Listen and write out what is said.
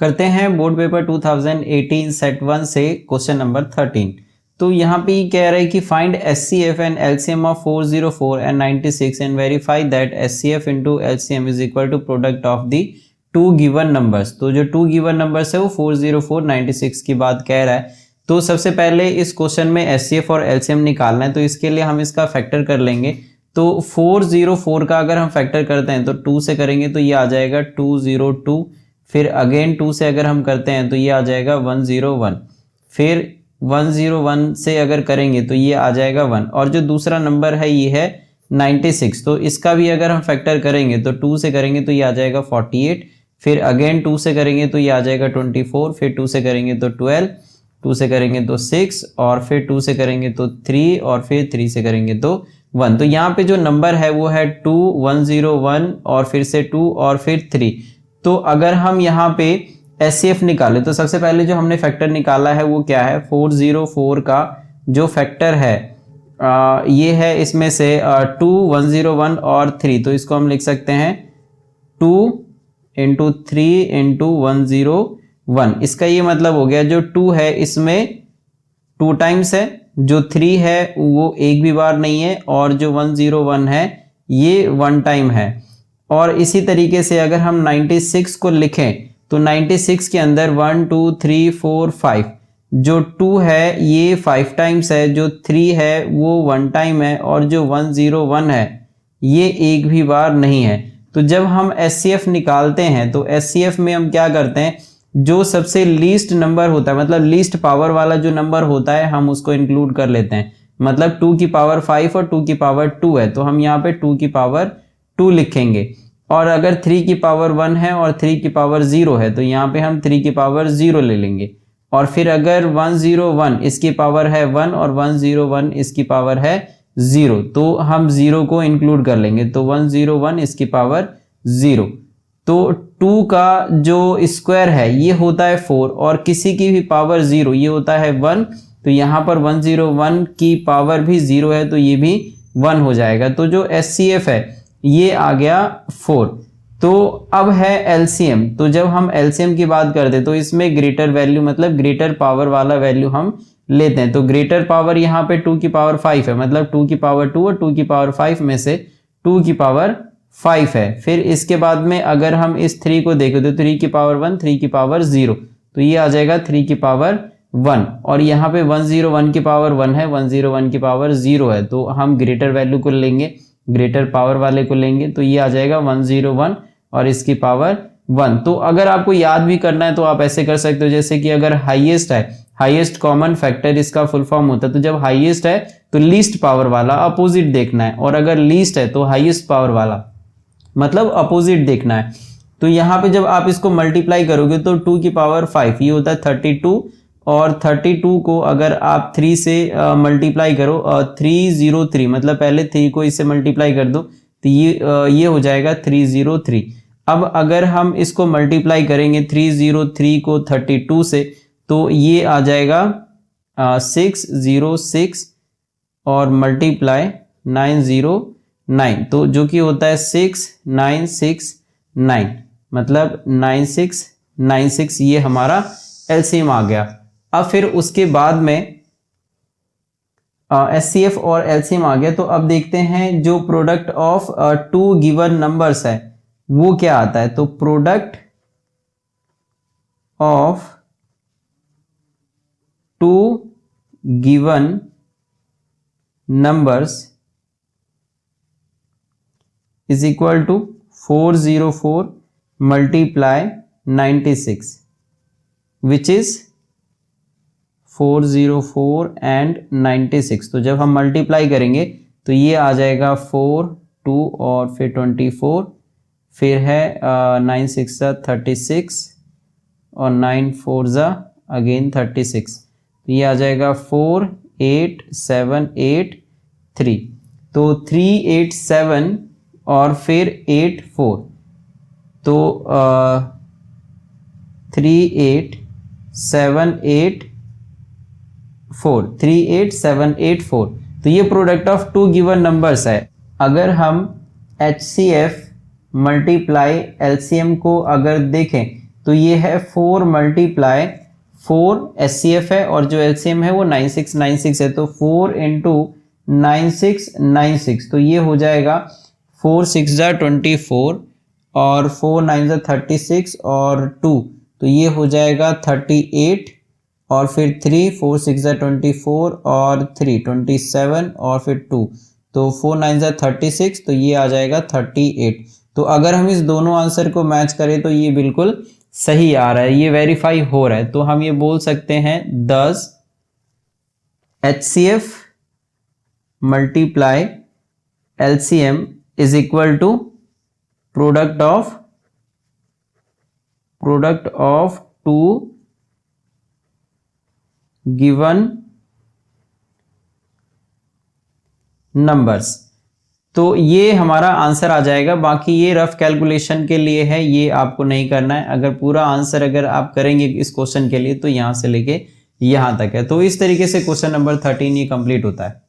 करते हैं board paper 2018 set 1 से क्वेश्चन नंबर 13। तो यहाँ पे कह रहा है कि find HCF and LCM of 404 and 96 and verify that HCF into LCM is equal to product of the two given numbers. तो जो टू गिवन नंबर्स है वो 404 96 की बात कह रहा है। तो सबसे पहले इस क्वेश्चन में एचसीएफ और एलसीएम निकालना है, तो इसके लिए हम इसका फैक्टर कर लेंगे। तो 404 का अगर हम फैक्टर करते हैं तो 2 से करेंगे तो ये आ जाएगा 202, फिर अगेन 2 से अगर हम करते हैं तो ये आ जाएगा 101, फिर 101 से अगर करेंगे तो ये आ जाएगा 1, और जो दूसरा नंबर है ये है 96। तो इसका भी अगर हम फैक्टर करेंगे तो 2 से करेंगे तो ये आ जाएगा 48, फिर अगेन 2 से करेंगे तो ये आ जाएगा 24, फिर 2 से करेंगे तो 12, 2 से करेंगे तो 6, और फिर 2 से करेंगे तो 3, और फिर 3 से करेंगे तो 1। तो यहाँ पे जो नंबर है वो है 2, 101 और फिर से 2 और फिर 3। तो अगर हम यहाँ पे एचसीएफ निकाले तो सबसे पहले जो हमने फैक्टर निकाला है वो क्या है, 404 का जो फैक्टर है ये है इसमें से 2, 101 और 3। तो इसको हम लिख सकते हैं 2 इंटू 3 इंटू 101। इसका ये मतलब हो गया जो 2 है इसमें 2 टाइम्स है, जो 3 है वो एक भी बार नहीं है, और जो 101 है ये 1 टाइम है। और इसी तरीके से अगर हम 96 को लिखें तो 96 के अंदर 1 2 3 4 5, जो 2 है ये 5 टाइम्स है, जो 3 है वो 1 टाइम है, और जो 101 है ये एक भी बार नहीं है। तो जब हम एचसीएफ निकालते हैं तो एचसीएफ में हम क्या करते हैं, जो सबसे लीस्ट नंबर होता है, मतलब लीस्ट पावर वाला जो नंबर होता है हम उसको इंक्लूड कर लेते हैं। मतलब 2 की पावर 5 और 2 की पावर 2 है, तो हम यहाँ पे 2 की पावर 2 लिखेंगे। और अगर 3 की पावर 1 है और 3 की पावर 0 है तो यहाँ पे हम 3 की पावर 0 ले लेंगे। और फिर अगर 101 इसकी पावर है 1 और 101 इसकी पावर है 0, तो हम 0 को इंक्लूड कर लेंगे। तो 101 इसकी पावर 0। तो 2 का जो स्क्वायर है ये होता है 4, और किसी की भी पावर 0 ये होता है 1। तो यहाँ पर 101 की पावर भी 0 है तो ये भी 1 हो जाएगा। तो जो एचसीएफ है ये आ गया 4। तो अब है एलसीएम। तो जब हम एलसीएम की बात करते हैं तो इसमें ग्रेटर वैल्यू मतलब ग्रेटर पावर वाला वैल्यू हम लेते हैं। तो ग्रेटर पावर यहाँ पे 2 की पावर 5 है, मतलब 2 की पावर 2 और 2 की पावर 5 में से 2 की पावर 5 है। फिर इसके बाद में अगर हम इस 3 को देखें तो 3 की पावर 1, 3 की पावर 0, तो ये आ जाएगा 3 की पावर 1। और यहाँ पे 101 की पावर 1 है, 101 की पावर 0 है, तो हम ग्रेटर वैल्यू को लेंगे, ग्रेटर पावर वाले को लेंगे, तो ये आ जाएगा 101 और इसकी पावर 1। तो अगर आपको याद भी करना है तो आप ऐसे कर सकते हो, जैसे कि अगर हाईएस्ट है, हाईएस्ट कॉमन फैक्टर इसका फुल फॉर्म होता है। तो जब हाईएस्ट है तो लीस्ट पावर वाला अपोजिट देखना है, और अगर लीस्ट है तो हाईएस्ट पावर वाला मतलब अपोजिट देखना है। तो यहाँ पे जब आप इसको मल्टीप्लाई करोगे तो 2 की पावर 5 ये होता है 32, और 32 को अगर आप 3 से मल्टीप्लाई करो 303, मतलब पहले 3 को इससे मल्टीप्लाई कर दो तो ये हो जाएगा 303। अब अगर हम इसको मल्टीप्लाई करेंगे 303 को 32 से तो ये आ जाएगा 606 और मल्टीप्लाई 909, तो जो कि होता है 6969, मतलब 9696, ये हमारा एलसीएम आ गया। अब फिर उसके बाद में एचसीएफ और एलसीएम आ गया। तो अब देखते हैं जो प्रोडक्ट ऑफ 2 गिवन नंबर्स है वो क्या आता है। तो product of 2 given numbers is equal to 404 multiply 96, which is 404 and 96। तो जब हम मल्टीप्लाई करेंगे तो ये आ जाएगा 4, 2 और फिर 24, फिर है 9 6 36 और 9 4 अगेन 36, तो ये आ जाएगा 4 8 7 8 3। तो 387 और फिर 8 4, तो 38784 तो ये प्रोडक्ट ऑफ 2 गिवन नंबर्स है। अगर हम HCF मल्टीप्लाई LCM को अगर देखें तो ये है 4 मल्टीप्लाई 4 HCF है और जो LCM है वो 9696 है, तो 4 इंटू 9696, तो ये हो जाएगा 4 6 24 और 4 9 36 और 2, तो ये हो जाएगा 38 और फिर 3 4 6 24 और 3 27 और फिर 2, तो 4 9 36, तो ये आ जाएगा 38। तो अगर हम इस दोनों आंसर को मैच करें तो ये बिल्कुल सही आ रहा है, ये वेरीफाई हो रहा है। तो हम ये बोल सकते हैं 10 HCF multiply LCM is equal to product of two given numbers. तो ये हमारा आंसर आ जाएगा। बाकी ये रफ कैलकुलेशन के लिए है, ये आपको नहीं करना है। अगर पूरा आंसर अगर आप करेंगे इस क्वेश्चन के लिए तो यहां से लेके यहां तक है। तो इस तरीके से क्वेश्चन नंबर 13 ये कंप्लीट होता है।